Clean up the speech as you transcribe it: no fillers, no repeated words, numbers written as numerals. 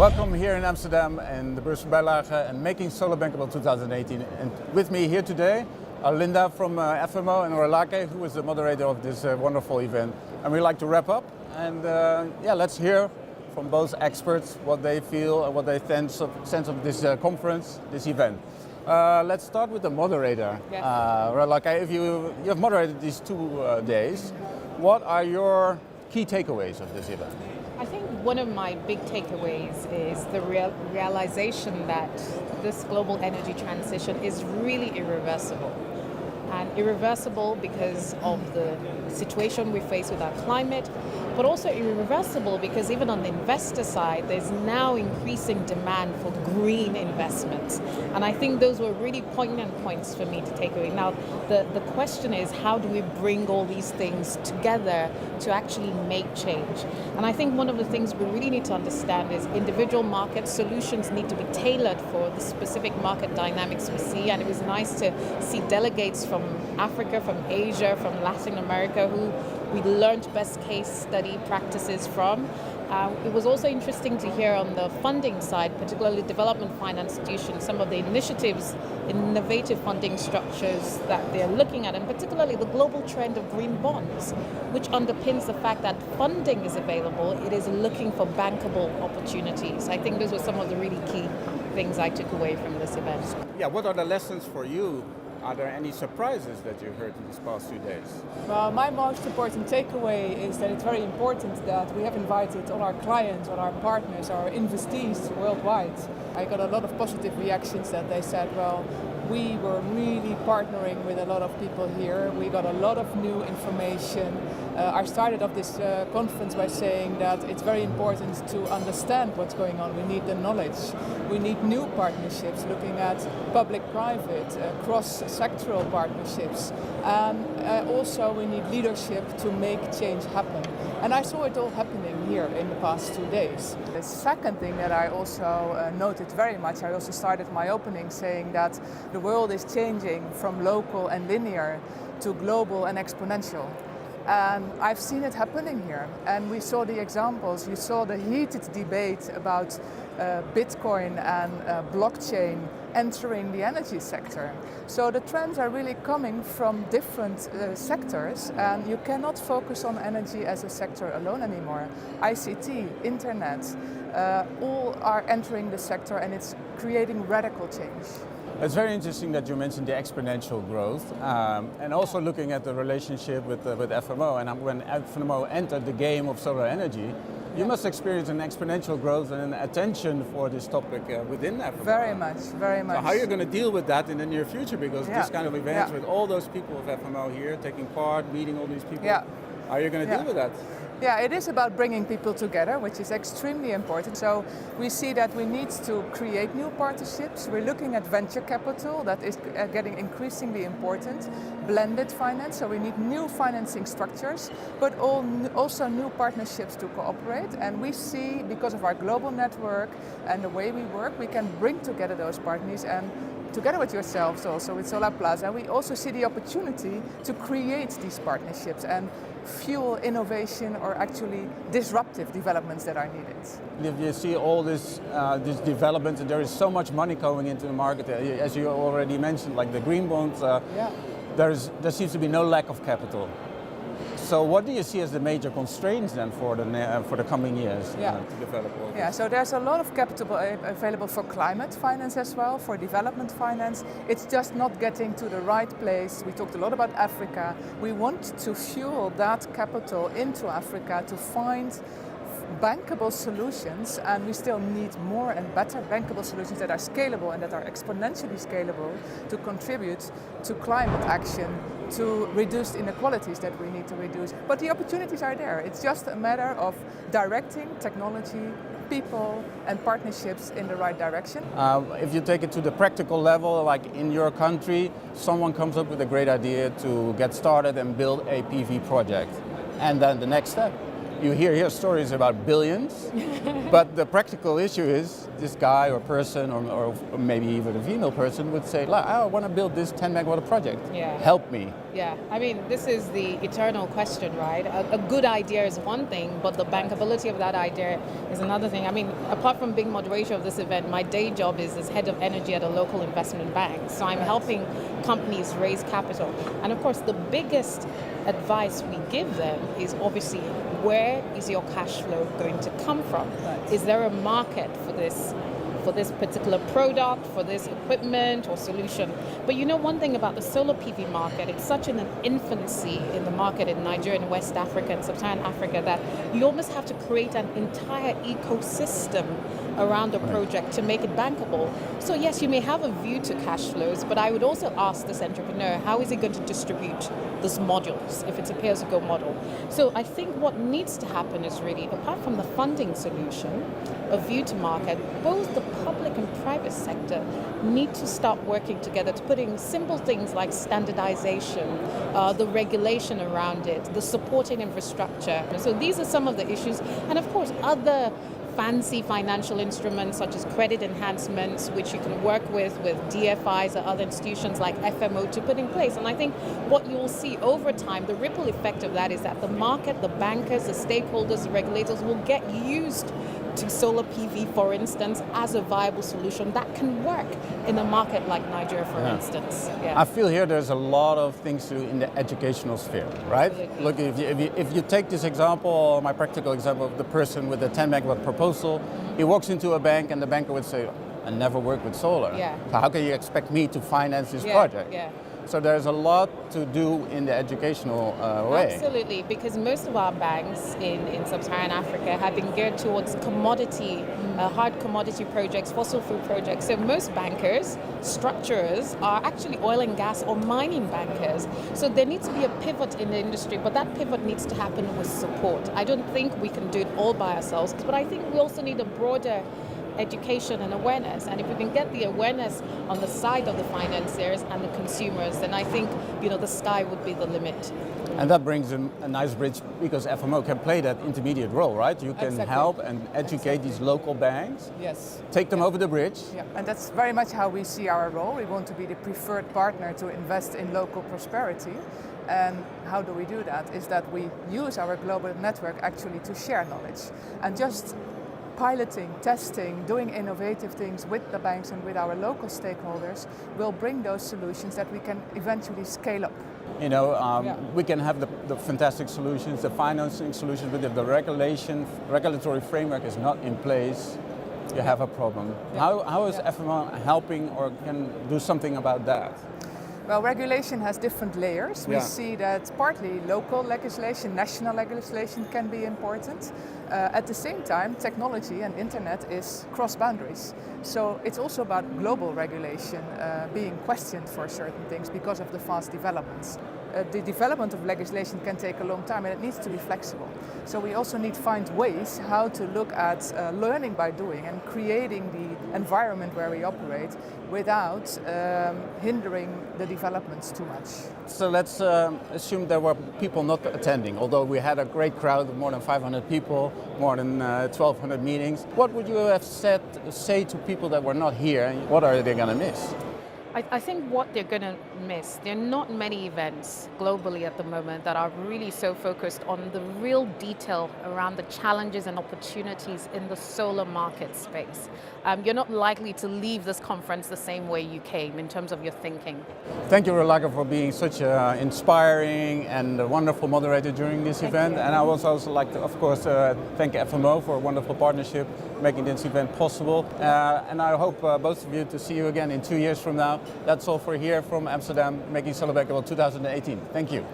Welcome here in Amsterdam and the Beurs Bijlage and making Solar Bankable 2018. And with me here today are Linda from FMO and Rolake, who is the moderator of this wonderful event. And we'd like to wrap up and let's hear from both experts what they feel and what they sense of this conference, this event. Let's start with the moderator. Yes. Rolake, if you have moderated these 2 days, what are your key takeaways of this event? I think one of my big takeaways is the realization that this global energy transition is really irreversible. And irreversible because of the situation we face with our climate, but also irreversible because even on the investor side, there's now increasing demand for green investments. And I think those were really poignant points for me to take away. Now, the question is, how do we bring all these things together to actually make change? And I think one of the things we really need to understand is individual market solutions need to be tailored for the specific market dynamics we see. And it was nice to see delegates from Africa, from Asia, from Latin America, who we learned best case study practices from. It was also interesting to hear on the funding side, particularly development finance institutions, some of the initiatives, innovative funding structures that they're looking at, and particularly the global trend of green bonds, which underpins the fact that funding is available. It is looking for bankable opportunities. I think those were some of the really key things I took away from this event. Yeah, what are the lessons for you? Are there any surprises that you heard in these past 2 days? Well, my most important takeaway is that it's very important that we have invited all our clients, all our partners, our investees worldwide. I got a lot of positive reactions that they said, well, we were really partnering with a lot of people here. We got a lot of new information. I started off this conference by saying that it's very important to understand what's going on. We need the knowledge. We need new partnerships, looking at public-private, cross-sectoral partnerships. Also, we need leadership to make change happen. And I saw it all happening here in the past 2 days. The second thing that I also noted very much, I also started my opening saying that the world is changing from local and linear to global and exponential. And I've seen it happening here. And we saw the examples. You saw the heated debate about Bitcoin and blockchain entering the energy sector. So the trends are really coming from different sectors, and you cannot focus on energy as a sector alone anymore. ICT, internet, all are entering the sector, and it's creating radical change. It's very interesting that you mentioned the exponential growth and also looking at the relationship with FMO. And when FMO entered the game of solar energy, you must experience an exponential growth and an attention for this topic within FMO. Very much, very much. So how are you going to deal with that in the near future? Because this kind of events with all those people of FMO here taking part, meeting all these people, how are you going to deal with that? Yeah, it is about bringing people together, which is extremely important. So we see that we need to create new partnerships. We're looking at venture capital, that is getting increasingly important. Blended finance, so we need new financing structures, but also new partnerships to cooperate. And we see, because of our global network and the way we work, we can bring together those partners, and together with yourselves also, with Solarplaza, we also see the opportunity to create these partnerships and fuel innovation or actually disruptive developments that are needed. If you see all this development, and there is so much money going into the market, as you already mentioned, like the green bonds, there seems to be no lack of capital. So what do you see as the major constraints then for the coming years to develop all this? Yeah, so there's a lot of capital available for climate finance as well, for development finance. It's just not getting to the right place. We talked a lot about Africa. We want to fuel that capital into Africa to find bankable solutions, and we still need more and better bankable solutions that are scalable and that are exponentially scalable to contribute to climate action, to reduce inequalities that we need to reduce. But the opportunities are there. It's just a matter of directing technology, people and partnerships in the right direction. If you take it to the practical level, like in your country, someone comes up with a great idea to get started and build a PV project. And then the next step, you hear stories about billions, but the practical issue is this guy or person or maybe even a female person would say, I want to build this 10 megawatt project. Yeah. Help me. Yeah, I mean, this is the eternal question, right? A good idea is one thing, but the bankability of that idea is another thing. I mean, apart from being moderator of this event, my day job is as head of energy at a local investment bank. So I'm helping companies raise capital. And of course, the biggest advice we give them is obviously, where is your cash flow going to come from? Right. Is there a market for this particular product, for this equipment or solution? But you know one thing about the solar PV market, it's such in an infancy in the market in Nigeria and West Africa and Sub-Saharan Africa that you almost have to create an entire ecosystem around a project to make it bankable. So yes, you may have a view to cash flows, but I would also ask this entrepreneur, how is he going to distribute these modules if it's a pay-as-you-go model? So I think what needs to happen is really, apart from the funding solution, a view to market, both the public and private sector need to start working together to put in simple things like standardization, the regulation around it, the supporting infrastructure. So these are some of the issues, and of course other fancy financial instruments such as credit enhancements, which you can work with DFIs or other institutions like FMO to put in place. And I think what you'll see over time, the ripple effect of that is that the market, the bankers, the stakeholders, the regulators will get used to solar PV, for instance, as a viable solution that can work in a market like Nigeria, for instance. Yeah. I feel here there's a lot of things to do in the educational sphere, right? Absolutely. Look, if you take this example, my practical example of the person with the 10 megawatt proposal, he walks into a bank and the banker would say, I never worked with solar. Yeah. So how can you expect me to finance this project? Yeah. So there's a lot to do in the educational way. Absolutely, because most of our banks in Sub-Saharan Africa have been geared towards commodity, hard commodity projects, fossil fuel projects. So most bankers, structurers, are actually oil and gas or mining bankers. So there needs to be a pivot in the industry, but that pivot needs to happen with support. I don't think we can do it all by ourselves, but I think we also need a broader education and awareness, and if we can get the awareness on the side of the financiers and the consumers, then I think the sky would be the limit. And that brings in a nice bridge, because FMO can play that intermediate role, right? You can Exactly. help and educate these local banks, Yes. take them over the bridge. Yeah, and that's very much how we see our role. We want to be the preferred partner to invest in local prosperity. And how do we do that? Is that we use our global network actually to share knowledge. And just piloting, testing, doing innovative things with the banks and with our local stakeholders will bring those solutions that we can eventually scale up. We can have the fantastic solutions, the financing solutions, but if the regulatory framework is not in place, you have a problem. Yeah. How is FMO helping or can do something about that? Well, regulation has different layers. We see that partly local legislation, national legislation can be important. At the same time, technology and internet is cross boundaries. So it's also about global regulation being questioned for certain things because of the fast developments. The development of legislation can take a long time and it needs to be flexible. So we also need to find ways how to look at learning by doing and creating the environment where we operate without hindering the developments too much. So let's assume there were people not attending, although we had a great crowd of more than 500 people, more than 1,200 meetings. What would you have say to people that were not here, and what are they going to miss? I think what they're going to miss, there are not many events globally at the moment that are really so focused on the real detail around the challenges and opportunities in the solar market space. You're not likely to leave this conference the same way you came in terms of your thinking. Thank you, Rolaka, for being such an inspiring and a wonderful moderator during this event. And I would also like to, of course, thank FMO for a wonderful partnership, making this event possible. And I hope both of you to see you again in 2 years from now. That's all for here from Amsterdam, making Solar Bankable 2018. Thank you.